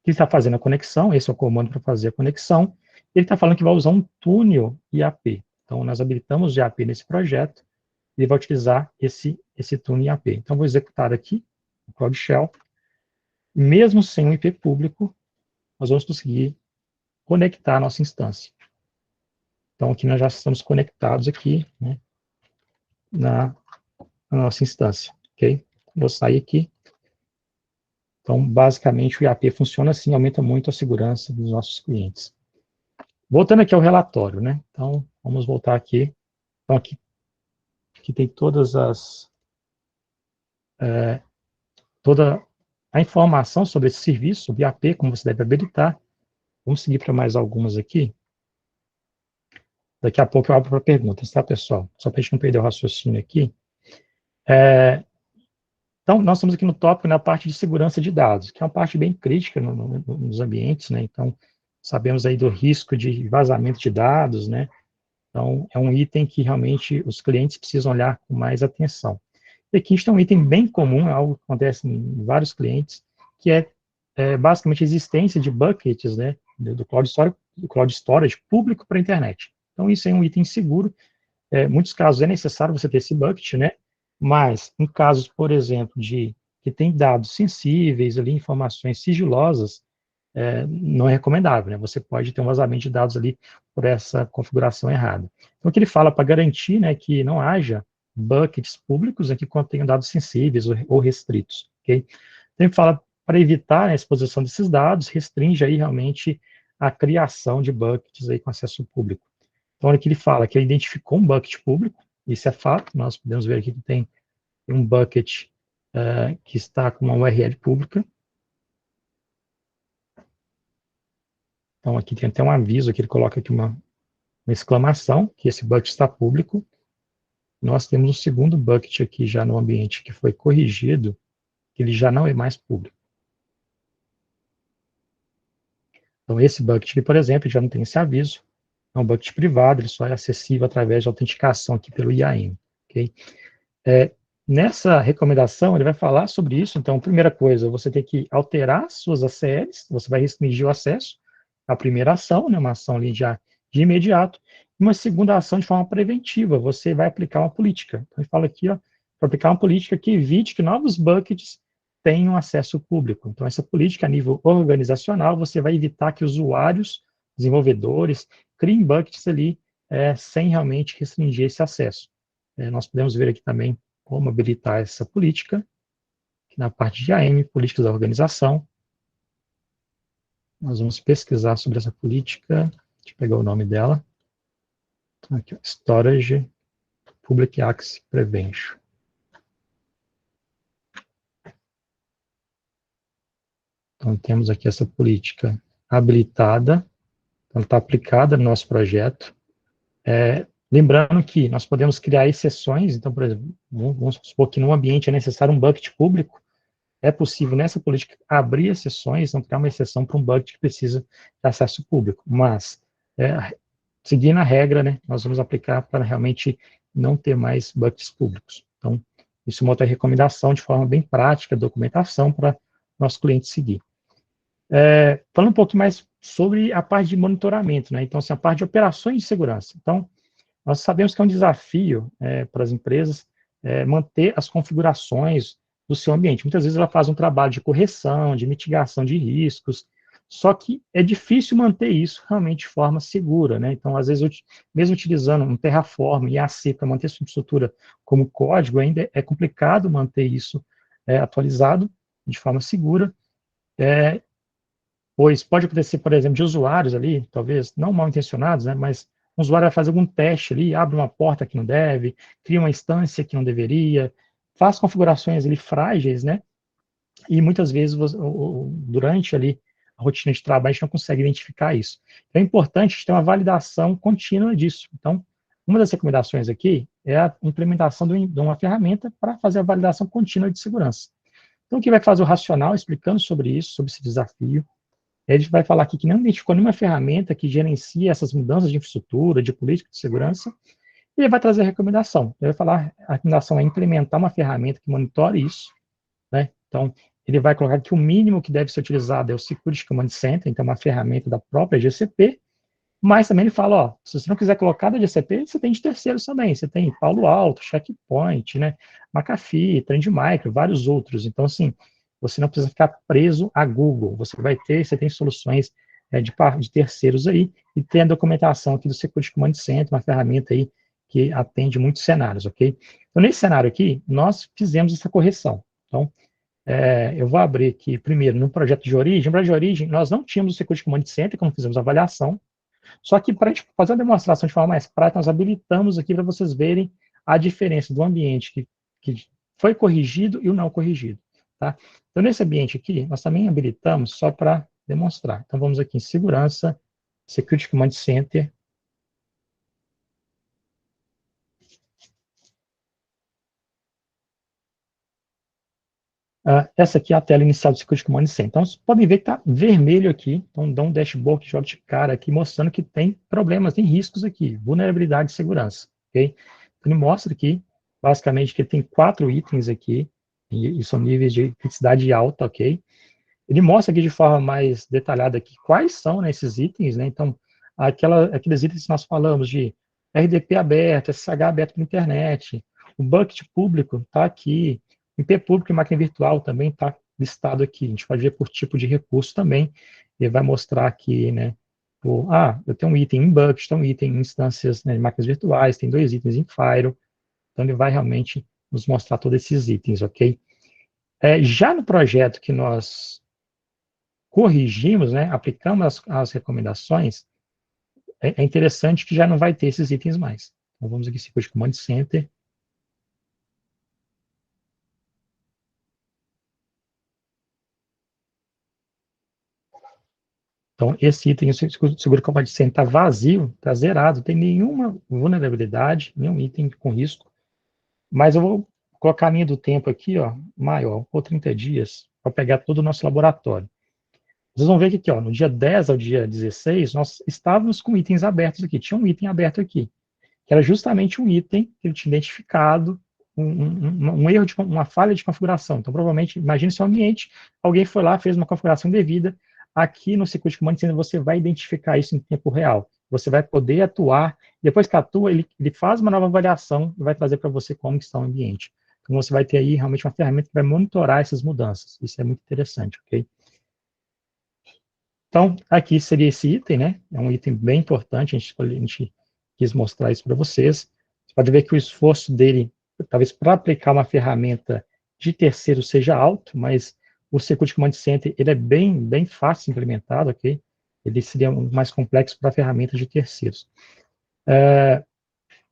ele está fazendo a conexão, esse é o comando para fazer a conexão. Ele está falando que vai usar um túnel IAP. Então, nós habilitamos o IAP nesse projeto, ele vai utilizar esse túnel IAP. Então, vou executar aqui o Cloud Shell. Mesmo sem um IP público, nós vamos conseguir conectar a nossa instância. Então, aqui nós já estamos conectados aqui, né, na nossa instância, ok? Vou sair aqui. Então, basicamente, o IAP funciona assim, aumenta muito a segurança dos nossos clientes. Voltando aqui ao relatório, né? Então, vamos voltar aqui. Então, aqui tem todas toda a informação sobre esse serviço, sobre IAP, como você deve habilitar. Vamos seguir para mais algumas aqui. Daqui a pouco eu abro para perguntas, tá, pessoal? Só para a gente não perder o raciocínio aqui. Então, nós estamos aqui no tópico, na parte de segurança de dados, que é uma parte bem crítica nos ambientes, né? Então, sabemos aí do risco de vazamento de dados, né? Então, é um item que realmente os clientes precisam olhar com mais atenção. E aqui está um item bem comum, é algo que acontece em vários clientes, que é basicamente a existência de buckets, né? Do cloud storage público para a internet. Então, isso é um item seguro. Em muitos casos é necessário você ter esse bucket, né? Mas, em casos, por exemplo, que tem dados sensíveis, ali, informações sigilosas, não é recomendável, né? Você pode ter um vazamento de dados ali por essa configuração errada. Então, o que ele fala para garantir, né, que não haja buckets públicos que contenham dados sensíveis ou restritos, ok? Então, ele fala para evitar a exposição desses dados, restringe aí realmente a criação de buckets aí com acesso público. Então, olha que ele fala que ele identificou um bucket público, isso é fato, nós podemos ver aqui que tem um bucket que está com uma URL pública. Então, aqui tem até um aviso, que ele coloca aqui uma exclamação, que esse bucket está público. Nós temos um segundo bucket aqui já no ambiente que foi corrigido, que ele já não é mais público. Então, esse bucket aqui, por exemplo, já não tem esse aviso, é um bucket privado, ele só é acessível através de autenticação aqui pelo IAM, ok? Nessa recomendação, ele vai falar sobre isso. Então, primeira coisa, você tem que alterar suas ACLs, você vai restringir o acesso, a primeira ação, né, uma ação ali já de imediato, e uma segunda ação de forma preventiva, você vai aplicar uma política. Então, ele fala aqui, ó, para aplicar uma política que evite que novos buckets tenham acesso público. Então, essa política a nível organizacional, você vai evitar que usuários, desenvolvedores, criem buckets ali sem realmente restringir esse acesso. Nós podemos ver aqui também como habilitar essa política, aqui na parte de AM, políticas da organização. Nós vamos pesquisar sobre essa política, deixa eu pegar o nome dela. Aqui, ó, Storage Public Access Prevention. Então, temos aqui essa política habilitada, ela está aplicada no nosso projeto. Lembrando que nós podemos criar exceções, então, por exemplo, vamos supor que num ambiente é necessário um bucket público, é possível nessa política abrir exceções, não criar uma exceção para um bucket que precisa de acesso público, mas, seguindo a regra, né, nós vamos aplicar para realmente não ter mais buckets públicos. Então, isso é uma outra recomendação de forma bem prática, documentação para nosso cliente seguir. Falando um pouco mais sobre a parte de monitoramento, né, então, assim, a parte de operações de segurança. Então, nós sabemos que é um desafio para as empresas manter as configurações do seu ambiente. Muitas vezes ela faz um trabalho de correção, de mitigação de riscos, só que é difícil manter isso realmente de forma segura, né? Então, às vezes, mesmo utilizando um Terraform e AC para manter sua infraestrutura como código, ainda é complicado manter isso atualizado de forma segura, pois pode acontecer, por exemplo, de usuários ali, talvez não mal intencionados, né, mas um usuário vai fazer algum teste ali, abre uma porta que não deve, cria uma instância que não deveria, faz configurações ali frágeis, né, e muitas vezes durante ali a rotina de trabalho a gente não consegue identificar isso. Então é importante a gente ter uma validação contínua disso. Então, uma das recomendações aqui é a implementação de uma ferramenta para fazer a validação contínua de segurança. Então, quem vai fazer o racional explicando sobre isso, sobre esse desafio, ele vai falar aqui que não identificou nenhuma ferramenta que gerencia essas mudanças de infraestrutura, de política de segurança, e ele vai trazer a recomendação. Ele vai falar, a recomendação é implementar uma ferramenta que monitore isso, né? Então, ele vai colocar que o mínimo que deve ser utilizado é o Security Command Center, então uma ferramenta da própria GCP, mas também ele fala, ó, se você não quiser colocar da GCP, você tem de terceiros também, você tem Palo Alto, Checkpoint, né, McAfee, Trendmicro, vários outros. Então, assim, você não precisa ficar preso a Google, você tem soluções de terceiros aí, e tem a documentação aqui do Security Command Center, uma ferramenta aí que atende muitos cenários, ok? Então, nesse cenário aqui, nós fizemos essa correção. Então, eu vou abrir aqui, primeiro, no projeto de origem. No projeto de origem, nós não tínhamos o Security Command Center, quando fizemos a avaliação, só que para a gente fazer uma demonstração de forma mais prática, nós habilitamos aqui para vocês verem a diferença do ambiente que foi corrigido e o não corrigido. Tá? Então, nesse ambiente aqui, nós também habilitamos só para demonstrar. Então, vamos aqui em Segurança, Security Command Center. Essa aqui é a tela inicial do Security Command Center. Então, vocês podem ver que está vermelho aqui. Então, dá um dashboard que joga de cara aqui, mostrando que tem problemas, tem riscos aqui, vulnerabilidade de segurança. Okay? Então, ele mostra aqui, basicamente, que ele tem 4 itens aqui, e são níveis de criticidade alta, ok? Ele mostra aqui de forma mais detalhada aqui quais são, né, esses itens, né? Então, aqueles itens que nós falamos de RDP aberto, SSH aberto para a internet, o bucket público está aqui, IP público e máquina virtual também está listado aqui. A gente pode ver por tipo de recurso também. Ele vai mostrar aqui, né? Eu tenho um item em bucket, tem um item em instâncias, né, de máquinas virtuais, tem 2 itens em Firewall. Então, ele vai realmente nos mostrar todos esses itens, ok? Já no projeto que nós corrigimos, né, aplicamos as recomendações, é interessante que já não vai ter esses itens mais. Então, vamos aqui em Security Command Center. Então, esse item, o Security Command Center está vazio, está zerado, não tem nenhuma vulnerabilidade, nenhum item com risco. Mas eu vou colocar a linha do tempo aqui, ó, maior, por 30 dias, para pegar todo o nosso laboratório. Vocês vão ver que aqui, ó, no dia 10 ao dia 16, nós estávamos com itens abertos aqui. Tinha um item aberto aqui, que era justamente um item que ele tinha identificado um erro, uma falha de configuração. Então, provavelmente, imagine seu ambiente, alguém foi lá, fez uma configuração devida. Aqui no Security Command Center, você vai identificar isso em tempo real. Você vai poder atuar. Depois que atua, ele faz uma nova avaliação e vai trazer para você como está o ambiente. Então, você vai ter aí realmente uma ferramenta que vai monitorar essas mudanças. Isso é muito interessante, ok? Então, aqui seria esse item, né? É um item bem importante, a gente quis mostrar isso para vocês. Você pode ver que o esforço dele, talvez para aplicar uma ferramenta de terceiro seja alto, mas o Security Command Center, ele é bem fácil implementado, ok? Ele seria mais complexo para ferramentas de terceiros.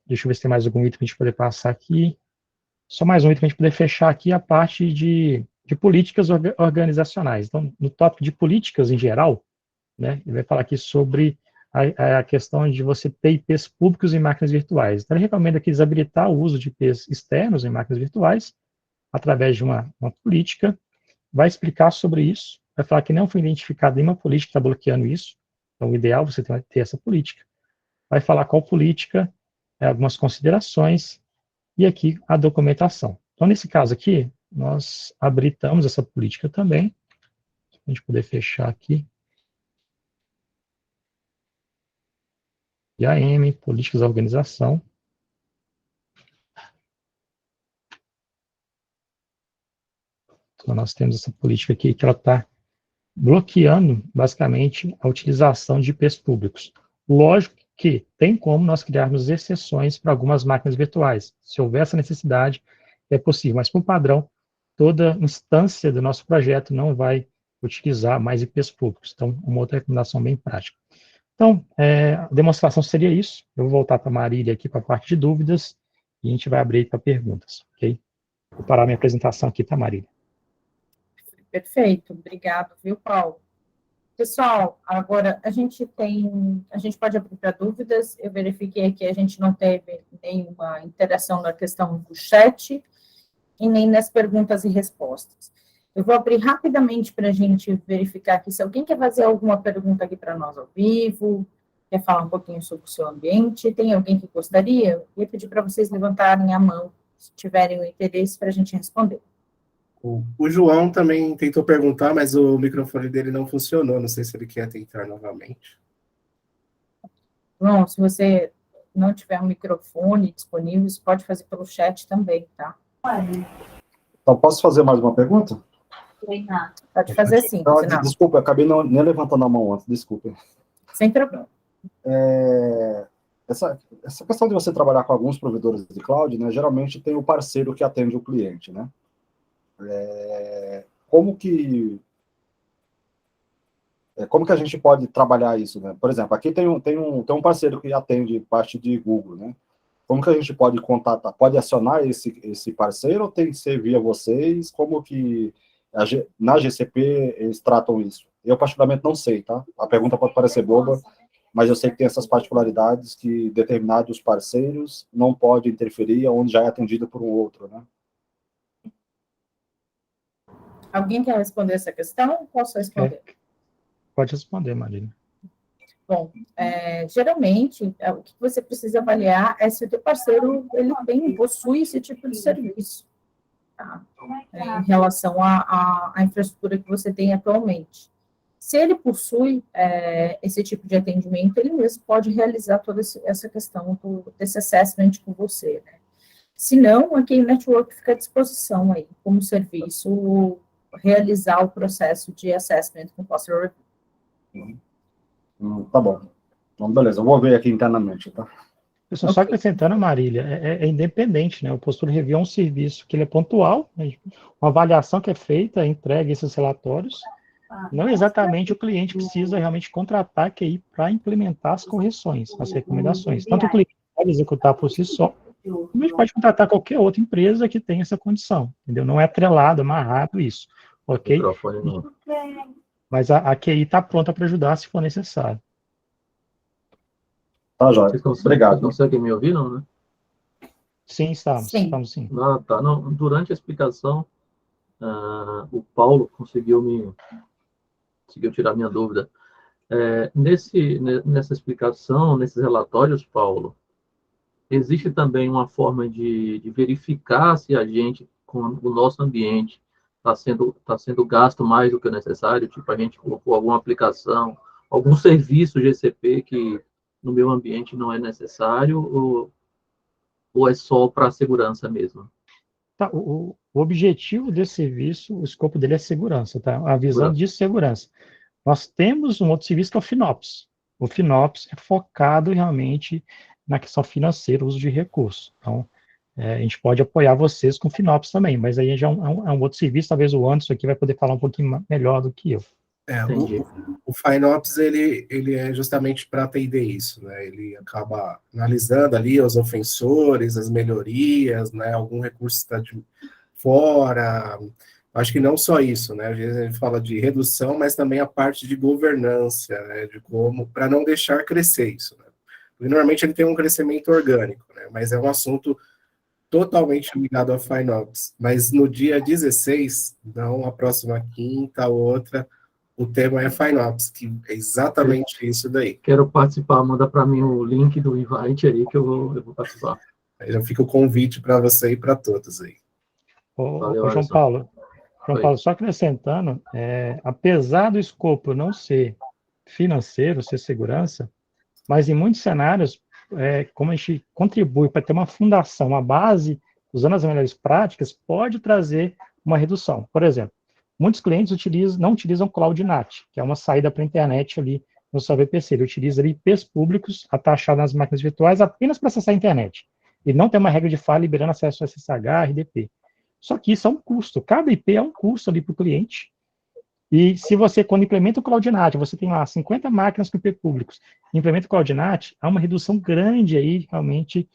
Deixa eu ver se tem mais algum item para a gente poder passar aqui. Só mais um item para a gente poder fechar aqui a parte de políticas organizacionais. Então, no tópico de políticas em geral, né, ele vai falar aqui sobre a questão de você ter IPs públicos em máquinas virtuais. Então, ele recomenda aqui desabilitar o uso de IPs externos em máquinas virtuais, através de uma política, vai explicar sobre isso, vai falar que não foi identificada nenhuma política que está bloqueando isso, então o ideal é você ter essa política, vai falar qual política, algumas considerações, e aqui a documentação. Então, nesse caso aqui, nós habilitamos essa política também, para a gente poder fechar aqui. IAM, políticas da organização. Então, nós temos essa política aqui que ela está bloqueando, basicamente, a utilização de IPs públicos. Lógico que tem como nós criarmos exceções para algumas máquinas virtuais. Se houver essa necessidade, é possível. Mas, por padrão, toda instância do nosso projeto não vai utilizar mais IPs públicos. Então, uma outra recomendação bem prática. Então, a demonstração seria isso. Eu vou voltar para a Marília aqui para a parte de dúvidas e a gente vai abrir para perguntas, ok? Vou parar minha apresentação aqui, tá, Marília? Perfeito, obrigado, viu, Paulo? Pessoal, agora a gente pode abrir para dúvidas. Eu verifiquei que a gente não teve nenhuma interação na questão do chat e nem nas perguntas e respostas. Eu vou abrir rapidamente para a gente verificar aqui se alguém quer fazer alguma pergunta aqui para nós ao vivo, quer falar um pouquinho sobre o seu ambiente. Tem alguém que gostaria? Eu ia pedir para vocês levantarem a mão, se tiverem o interesse, para a gente responder. O João também tentou perguntar, mas o microfone dele não funcionou. Não sei se ele quer tentar novamente. João, se você não tiver um microfone disponível, você pode fazer pelo chat também, tá? Então, posso fazer mais uma pergunta? Pode fazer sim. Então, desculpa, eu acabei nem levantando a mão antes, desculpa. Sem problema. Essa questão de você trabalhar com alguns provedores de cloud, né, geralmente tem o parceiro que atende o cliente, né? Como que a gente pode trabalhar isso, né? Por exemplo, aqui tem um parceiro que atende parte de Google, né? Como que a gente pode contatar? Pode acionar esse parceiro ou tem que ser via vocês? Como que na GCP eles tratam isso? Eu, particularmente, não sei, tá? A pergunta pode parecer boba, mas eu sei que tem essas particularidades que determinados parceiros não podem interferir onde já é atendido por um outro, né? Alguém quer responder essa questão? Posso responder? Pode responder, Marília. Bom, geralmente, o que você precisa avaliar é se o teu parceiro ele possui esse tipo de serviço, tá? Em relação à infraestrutura que você tem atualmente. Se ele possui esse tipo de atendimento, ele mesmo pode realizar toda essa questão desse assessment com você, né? Se não, aqui o Network fica à disposição aí, como serviço, realizar o processo de assessment com posture review. Tá bom. Então, beleza, eu vou ver aqui internamente, tá? Pessoal, só acrescentando, Marília, é independente, né? O Posture Review é um serviço que ele é pontual, né? Uma avaliação que é feita, entrega esses relatórios. Não exatamente o cliente precisa realmente contratar a QI para implementar as correções, as recomendações. Tanto o cliente pode executar por si só, como a gente pode contratar qualquer outra empresa que tenha essa condição, entendeu? Não é atrelado, amarrado isso, ok? Mas a QI está pronta para ajudar se for necessário. Tá, Jorge. Obrigado. Vocês conseguem me ouvir, não, né? Sim, estamos sim. Ah, tá. Não, durante a explicação, o Paulo conseguiu conseguiu tirar minha dúvida. Nessa explicação, nesses relatórios, Paulo, existe também uma forma de verificar se a gente, com o nosso ambiente, tá sendo gasto mais do que o necessário, tipo, a gente colocou alguma aplicação, algum serviço GCP que no meu ambiente não é necessário, ou é só para a segurança mesmo? Tá, o objetivo desse serviço, o escopo dele é segurança, tá? A visão de segurança. Nós temos um outro serviço que é o FinOps. O FinOps é focado realmente na questão financeira, uso de recursos. Então, a gente pode apoiar vocês com o FinOps também, mas aí já é um outro serviço, talvez o Anderson aqui vai poder falar um pouquinho melhor do que eu. O FinOps, ele é justamente para atender isso, né? Ele acaba analisando ali os ofensores, as melhorias, né? Algum recurso está de fora. Acho que não só isso, né? Às vezes a gente fala de redução, mas também a parte de governança, né? De como, para não deixar crescer isso, né? Porque normalmente ele tem um crescimento orgânico, né? Mas é um assunto totalmente ligado a FinOps. Mas no dia 16, não a próxima quinta, outra, o tema é FinOps, que é exatamente isso daí. Quero participar, manda para mim o link do invite aí que eu vou participar. Aí já fica o convite para você e para todos aí. Valeu, João Paulo, só acrescentando, apesar do escopo não ser financeiro, ser segurança, mas em muitos cenários, como a gente contribui para ter uma fundação, uma base, usando as melhores práticas, pode trazer uma redução. Por exemplo, muitos clientes não utilizam Cloud NAT, que é uma saída para a internet ali no seu VPC. Ele utiliza IPs públicos atachados nas máquinas virtuais apenas para acessar a internet. E não tem uma regra de fala liberando acesso a SSH, RDP. Só que isso é um custo. Cada IP é um custo ali para o cliente. E se você, quando implementa o Cloud NAT, você tem lá 50 máquinas com IP públicos, implementa o Cloud NAT, há uma redução grande aí, realmente,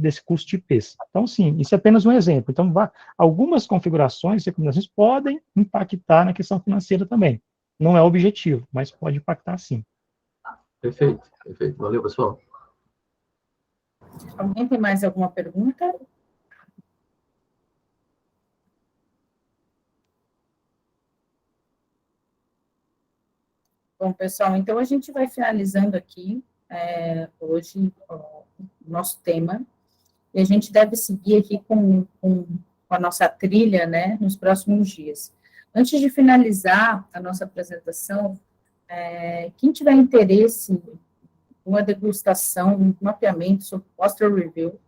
desse custo de IPs. Então, sim, isso é apenas um exemplo. Então, algumas configurações, recomendações podem impactar na questão financeira também. Não é o objetivo, mas pode impactar sim. Perfeito. Valeu, pessoal. Alguém tem mais alguma pergunta? Bom, pessoal, então a gente vai finalizando aqui hoje o nosso tema, e a gente deve seguir aqui com a nossa trilha, né, nos próximos dias. Antes de finalizar a nossa apresentação, quem tiver interesse em uma degustação, um mapeamento sobre Posture Review,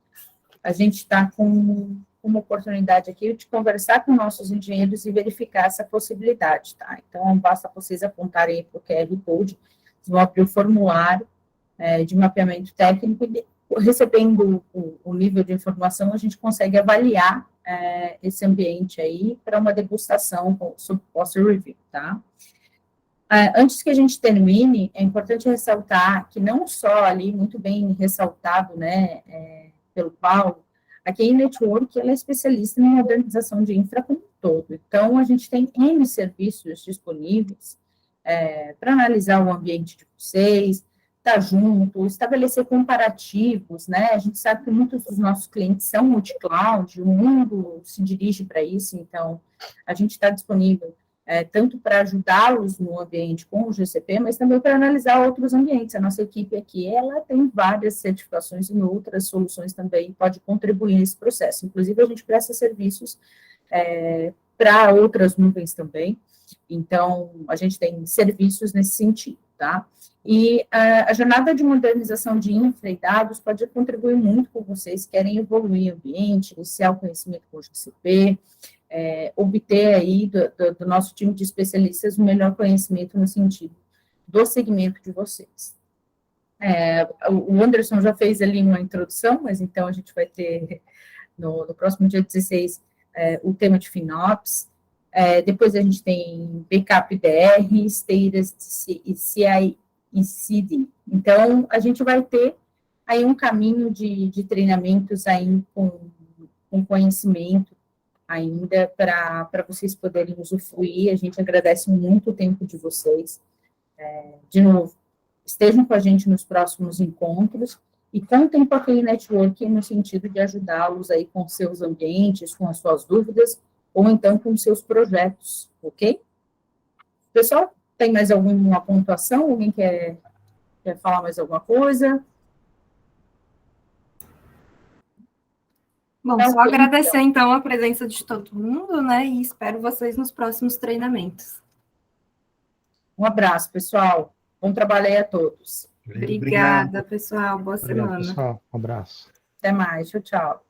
a gente está com uma oportunidade aqui de conversar com nossos engenheiros e verificar essa possibilidade, tá? Então, basta vocês apontarem para o QR Code, vocês vão abrir o formulário de mapeamento técnico e, recebendo o nível de informação, a gente consegue avaliar esse ambiente aí para uma degustação sobre Posture Review, tá? Antes que a gente termine, é importante ressaltar que não só ali, muito bem ressaltado, né, pelo Paulo, a KI Network, ela é especialista em modernização de infra como um todo. Então, a gente tem N serviços disponíveis para analisar o ambiente de vocês, estar junto, estabelecer comparativos, né? A gente sabe que muitos dos nossos clientes são multi-cloud, o mundo se dirige para isso, então, a gente está disponível tanto para ajudá-los no ambiente com o GCP, mas também para analisar outros ambientes. A nossa equipe aqui, ela tem várias certificações em outras soluções também, pode contribuir nesse processo. Inclusive, a gente presta serviços para outras nuvens também, então, a gente tem serviços nesse sentido, tá? E a jornada de modernização de infra e dados pode contribuir muito com vocês que querem evoluir o ambiente, iniciar o conhecimento com o GCP, obter aí do nosso time de especialistas o melhor conhecimento no sentido do segmento de vocês. O Anderson já fez ali uma introdução, mas então a gente vai ter no próximo dia 16 o tema de FinOps, depois a gente tem Backup DR, Status e CI e CD. Então, a gente vai ter aí um caminho de treinamentos aí com conhecimento ainda para vocês poderem usufruir. A gente agradece muito o tempo de vocês. De novo, estejam com a gente nos próximos encontros e contem com a KI Network no sentido de ajudá-los aí com seus ambientes, com as suas dúvidas, ou então com seus projetos, ok? Pessoal, tem mais alguma pontuação? Alguém quer falar mais alguma coisa? Bom, Não, só agradecer, então, a presença de todo mundo, né? E espero vocês nos próximos treinamentos. Um abraço, pessoal. Bom trabalho aí a todos. Obrigada, pessoal. Boa Obrigado, semana. pessoal. Um abraço. Até mais. Tchau, tchau.